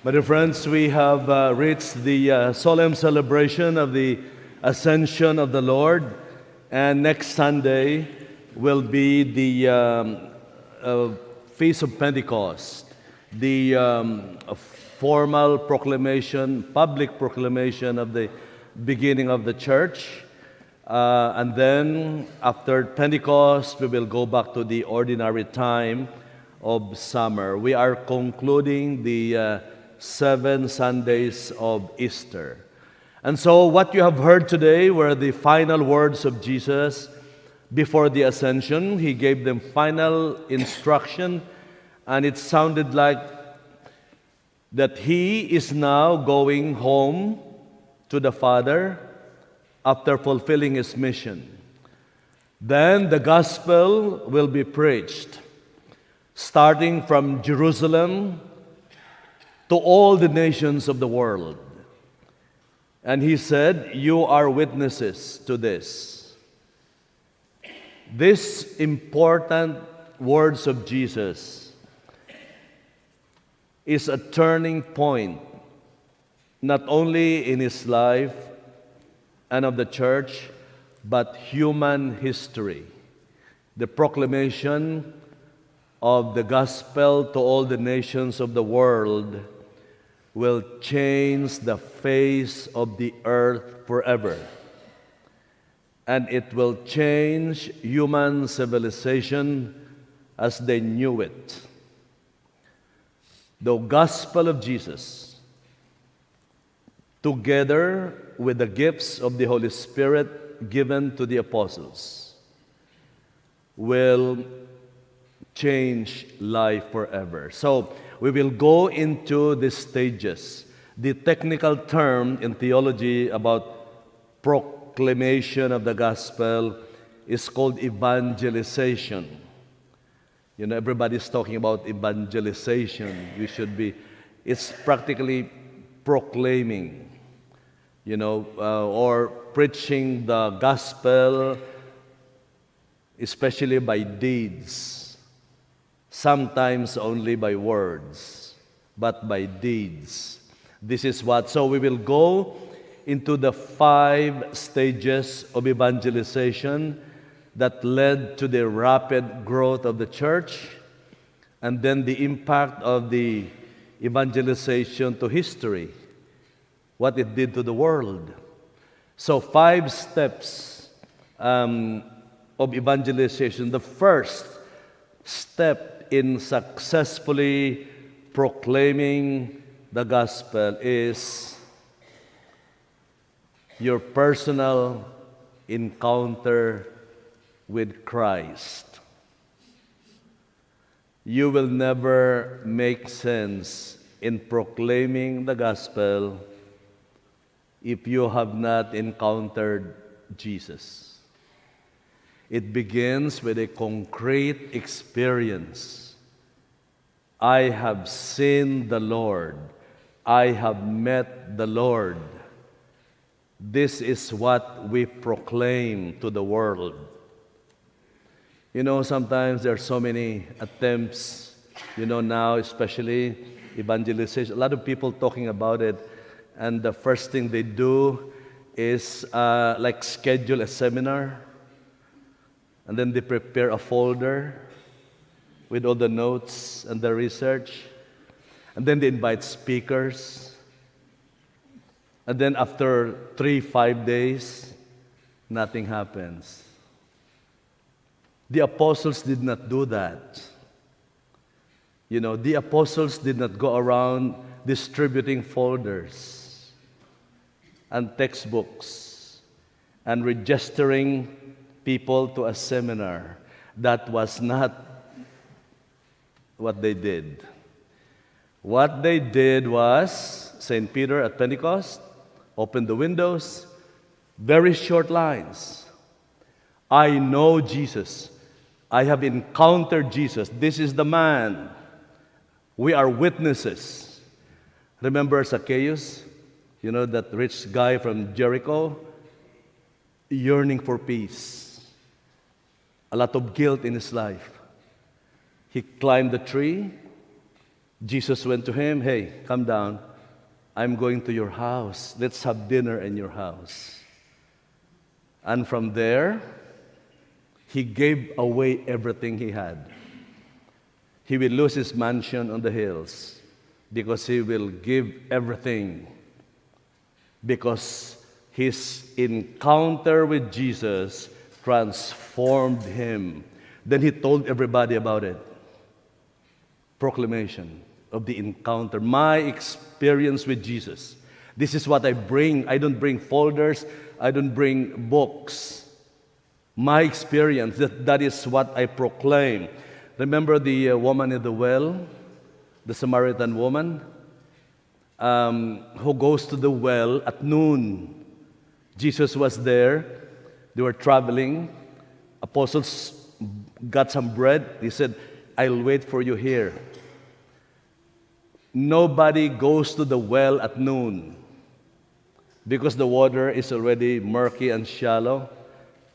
My dear friends, we have reached the solemn celebration of the Ascension of the Lord, and next Sunday will be the Feast of Pentecost, the formal proclamation, public proclamation of the beginning of the church. And then after Pentecost, we will go back to the ordinary time of summer. We are concluding the 7 Sundays of Easter. And so what you have heard today were the final words of Jesus before the ascension. He gave them final instruction, and it sounded like that he is now going home to the Father after fulfilling his mission. Then the gospel will be preached, starting from Jerusalem to all the nations of the world. And he said, "You are witnesses to this." These important words of Jesus is a turning point, not only in his life and of the church, but human history. The proclamation of the gospel to all the nations of the world will change the face of the earth forever. And it will change human civilization as they knew it. The gospel of Jesus, together with the gifts of the Holy Spirit given to the apostles, will change life forever. So we will go into the stages. The technical term in theology about proclamation of the gospel is called evangelization. You know, everybody's talking about evangelization. It's practically proclaiming, or preaching the gospel, especially by deeds. Sometimes only by words, but by deeds. This is what. So we will go into the 5 stages of evangelization that led to the rapid growth of the church, and then the impact of the evangelization to history, what it did to the world. So 5 steps of evangelization. The first step in successfully proclaiming the gospel is your personal encounter with Christ. You will never make sense in proclaiming the gospel if you have not encountered Jesus. It begins with a concrete experience. I have seen the Lord. I have met the Lord. This is what we proclaim to the world. Sometimes there are so many attempts, now especially evangelization. A lot of people talking about it, and the first thing they do is like schedule a seminar. And then they prepare a folder with all the notes and the research. And then they invite speakers. And then after 3-5 days, nothing happens. The apostles did not do that. The apostles did not go around distributing folders and textbooks and registering people to a seminar. That was not what they did. What they did was, St. Peter at Pentecost opened the windows, very short lines. I know Jesus. I have encountered Jesus. This is the man. We are witnesses. Remember Zacchaeus? That rich guy from Jericho, yearning for peace. A lot of guilt in his life. He climbed the tree Jesus went to him, "Hey, come down. I'm going to your house. Let's have dinner in your house." And from there, he gave away everything he had. He will lose his mansion on the hills because he will give everything, because his encounter with Jesus transformed him. Then he told everybody about it. Proclamation of the encounter, my experience with Jesus. This is what I bring. I don't bring folders. I don't bring books. My experience, that is what I proclaim. Remember the woman in the well, the Samaritan woman, who goes to the well at noon. Jesus was there. They were traveling. Apostles got some bread. He said, "I'll wait for you here." Nobody goes to the well at noon because the water is already murky and shallow.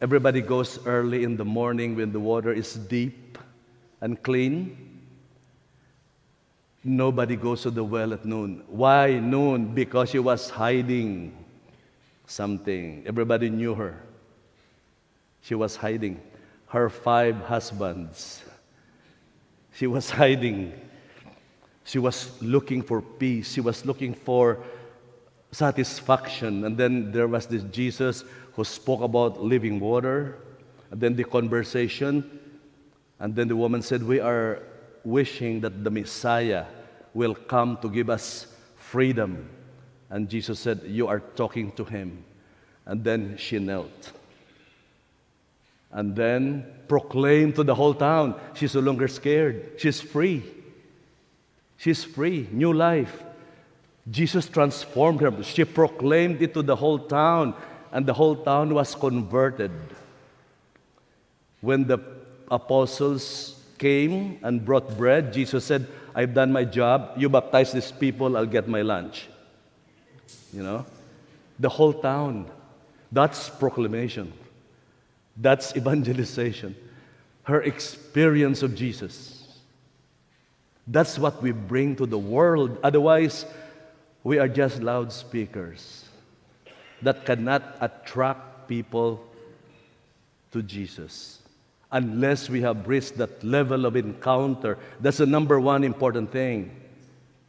Everybody goes early in the morning when the water is deep and clean. Nobody goes to the well at noon. Why noon? Because she was hiding something. Everybody knew her. She was hiding her 5 husbands. She was hiding. She was looking for peace. She was looking for satisfaction. And then there was this Jesus who spoke about living water. And then the conversation. And then the woman said, "We are wishing that the Messiah will come to give us freedom." And Jesus said, "You are talking to him." And then she knelt. And then proclaimed to the whole town. She's no longer scared. She's free. She's free. New life. Jesus transformed her. She proclaimed it to the whole town. And the whole town was converted. When the apostles came and brought bread, Jesus said, "I've done my job. You baptize these people, I'll get my lunch." You know? The whole town. That's proclamation. That's evangelization. Her experience of Jesus. That's what we bring to the world. Otherwise, we are just loudspeakers that cannot attract people to Jesus unless we have reached that level of encounter. That's the number one important thing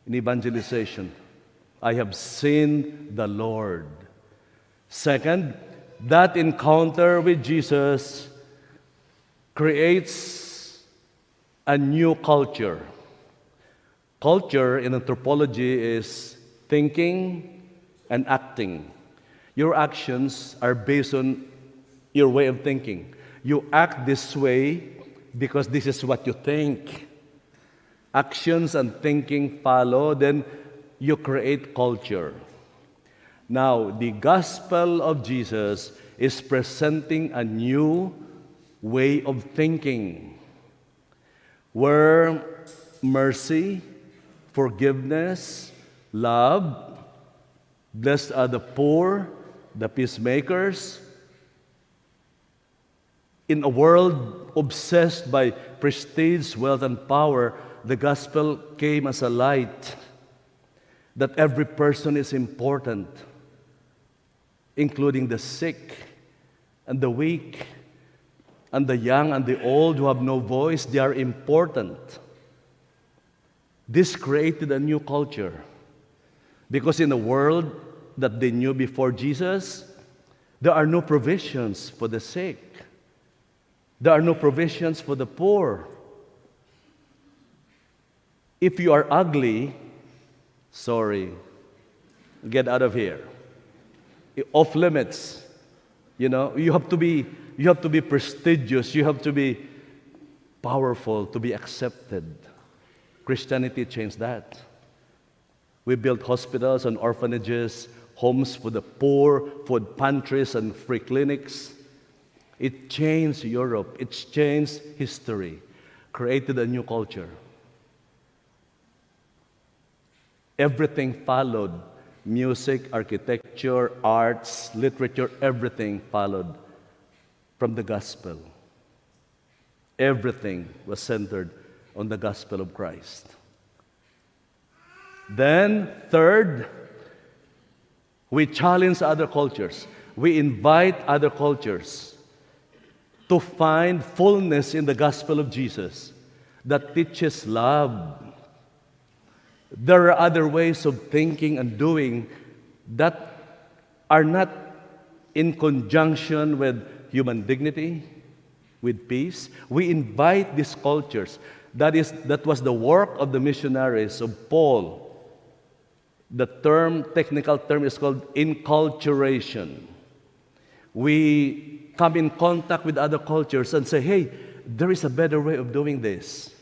in evangelization. I have seen the Lord. Second, that encounter with Jesus creates a new culture. Culture in anthropology is thinking and acting. Your actions are based on your way of thinking. You act this way because this is what you think. Actions and thinking follow, then you create culture. Now, the gospel of Jesus is presenting a new way of thinking where mercy, forgiveness, love, blessed are the poor, the peacemakers. In a world obsessed by prestige, wealth, and power, the gospel came as a light that every person is important, including the sick and the weak and the young and the old who have no voice. They are important. This created a new culture because in a world that they knew before Jesus, there are no provisions for the sick. There are no provisions for the poor. If you are ugly, sorry, get out of here. Off limits. You know, you have to be prestigious, you have to be powerful to be accepted. Christianity changed that. We built hospitals and orphanages, homes for the poor, food pantries and free clinics. It changed Europe. It changed history, created a new culture. Everything followed. Music, architecture, arts, literature, everything followed from the gospel. Everything was centered on the gospel of Christ. Then, third, we challenge other cultures. We invite other cultures to find fullness in the gospel of Jesus that teaches love. There are other ways of thinking and doing that are not in conjunction with human dignity, with peace. We invite these cultures. That was the work of the missionaries of Paul. The technical term is called inculturation. We come in contact with other cultures and say, hey, there is a better way of doing this.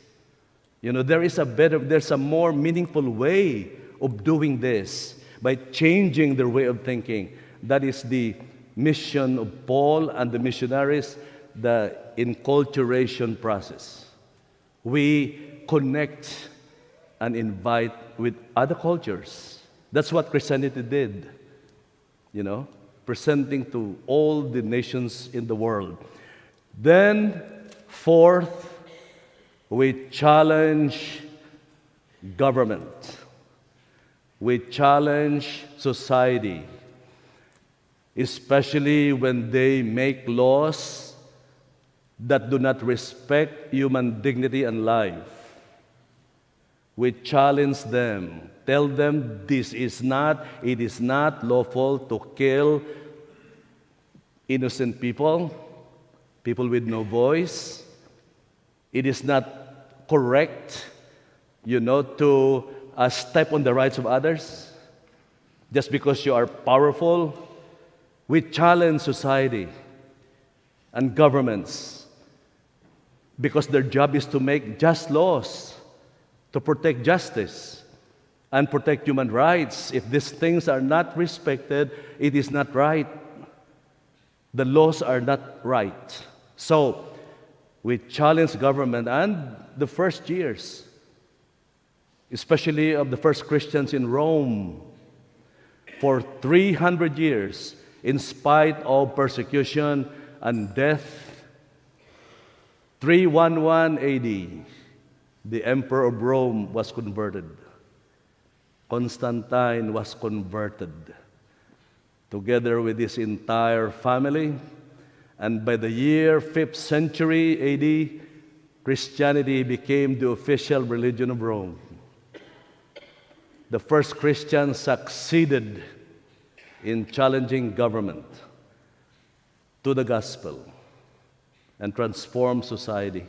There's a more meaningful way of doing this by changing their way of thinking. That is the mission of Paul and the missionaries, the inculturation process. We connect and invite with other cultures. That's what Christianity did, presenting to all the nations in the world. Then, fourth, we challenge government. We challenge society, especially when they make laws that do not respect human dignity and life. We challenge them, tell them it is not lawful to kill innocent people with no voice. It is not correct, to step on the rights of others just because you are powerful. We challenge society and governments because their job is to make just laws, to protect justice and protect human rights. If these things are not respected, it is not right. The laws are not right. So, we challenge government and the first years, especially of the first Christians in Rome, for 300 years, in spite of persecution and death. 311 AD, the Emperor of Rome was converted. Constantine was converted, together with his entire family. And by the year 5th century AD, Christianity became the official religion of Rome. The first Christians succeeded in challenging government to the gospel and transform society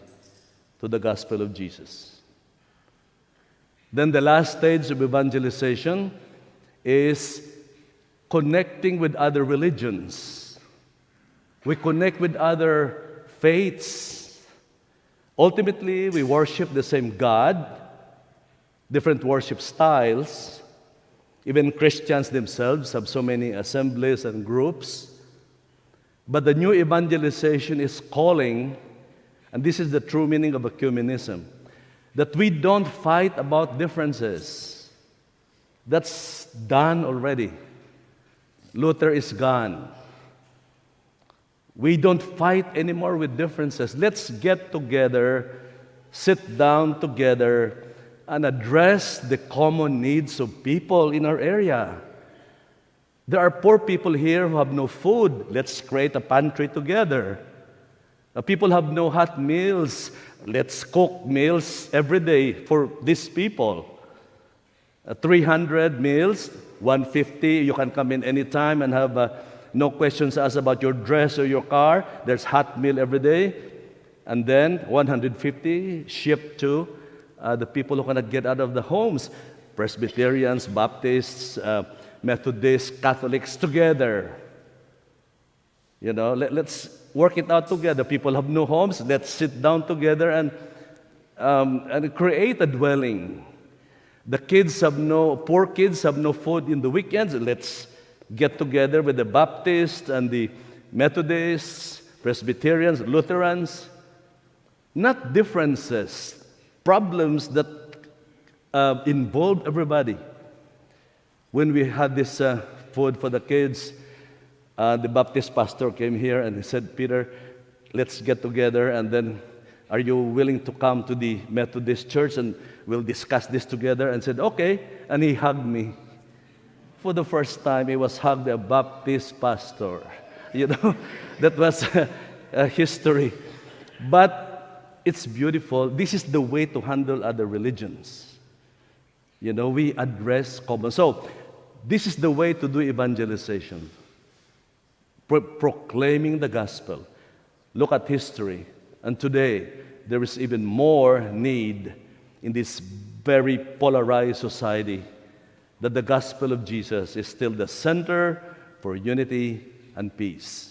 to the gospel of Jesus. Then the last stage of evangelization is connecting with other religions. We connect with other faiths. Ultimately, we worship the same God, different worship styles. Even Christians themselves have so many assemblies and groups. But the new evangelization is calling, and this is the true meaning of ecumenism, that we don't fight about differences. That's done already. Luther is gone. We don't fight anymore with differences. Let's get together, sit down together, and address the common needs of people in our area. There are poor people here who have no food. Let's create a pantry together. People have no hot meals. Let's cook meals every day for these people. 300 meals, 150. You can come in anytime and have no questions asked about your dress or your car. There's hot meal every day. And then 150 shipped to the people who cannot get out of the homes. Presbyterians, Baptists, Methodists, Catholics together. Let's work it out together. People have no homes. Let's sit down together and create a dwelling. The poor kids have no food in the weekends. Let's get together with the Baptists and the Methodists, Presbyterians, Lutherans. Not differences, problems that involve everybody. When we had this food for the kids, the Baptist pastor came here and he said, Peter, let's get together and then Are you willing to come to the Methodist Church and we'll discuss this together? And said, okay. And he hugged me. For the first time, he was hugged by a Baptist pastor. You know, that was a history. But it's beautiful. This is the way to handle other religions. You know, we address common. So, this is the way to do evangelization. Proclaiming the gospel. Look at history. And today, there is even more need in this very polarized society that the gospel of Jesus is still the center for unity and peace.